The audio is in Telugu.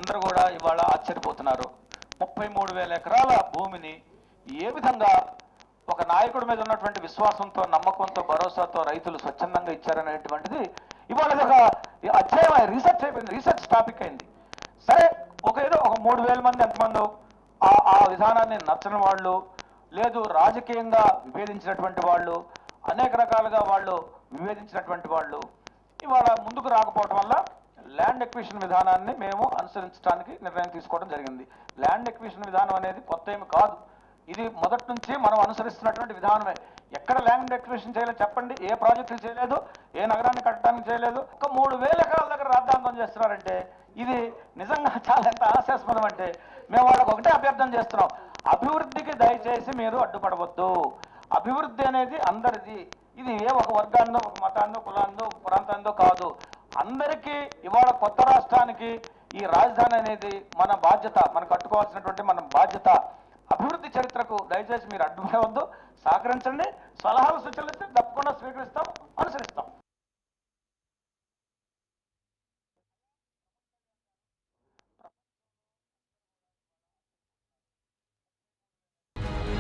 అందరూ కూడా ఇవాళ ఆశ్చర్యపోతున్నారు. 33,000 ఎకరాల భూమిని ఏ విధంగా ఒక నాయకుడి మీద ఉన్నటువంటి విశ్వాసంతో, నమ్మకంతో, భరోసాతో రైతులు స్వచ్ఛందంగా ఇచ్చారనేటువంటిది ఇవాళ ఒక అధ్యాయం రీసెర్చ్ అయిపోయింది, రీసెర్చ్ టాపిక్ అయింది. సరే, ఏదో ఒక 3,000 మంది ఎంతమందో ఆ విధానాన్ని నచ్చని వాళ్ళు, లేదు రాజకీయంగా విభేదించినటువంటి వాళ్ళు, అనేక రకాలుగా వాళ్ళు విభేదించినటువంటి వాళ్ళు ఇవాళ ముందుకు రాకపోవడం వల్ల ల్యాండ్ ఎక్విజిషన్ విధానాన్ని మేము అనుసరించడానికి నిర్ణయం తీసుకోవడం జరిగింది. ల్యాండ్ ఎక్విజిషన్ విధానం అనేది కొత్త ఏమి కాదు, ఇది మొదటి నుంచి మనం అనుసరిస్తున్నటువంటి విధానమే. ఎక్కడ ల్యాండ్ ఎక్విజిషన్ చేయలేదు చెప్పండి? ఏ ప్రాజెక్టులు చేయలేదు, ఏ నగరాన్ని కట్టడానికి చేయలేదు. ఒక 3,000 ఎకరాల దగ్గర రాద్ధాంతం చేస్తున్నారంటే ఇది నిజంగా చాలా ఎంత హాస్యాస్పదం అంటే, మేము వాళ్ళకి ఒకటే అభ్యర్థన చేస్తున్నాం, అభివృద్ధికి దయచేసి మీరు అడ్డుపడవద్దు. అభివృద్ధి అనేది అందరిది, ఇది ఏ ఒక వర్గాన్నో, ఒక మతాన్నో, కులాన్నో, ప్రాంతాన్నో కాదు, అందరికీ. ఇవాళ కొత్త రాష్ట్రానికి ఈ రాజధాని అనేది మన బాధ్యత, మనం కట్టుకోవాల్సినటువంటి మన బాధ్యత. అభివృద్ధి చరిత్రకు దయచేసి మీరు అడ్డుపడవద్దు, సహకరించండి. సలహాలు సూచనలు ఇస్తే తప్పకుండా స్వీకరిస్తాం.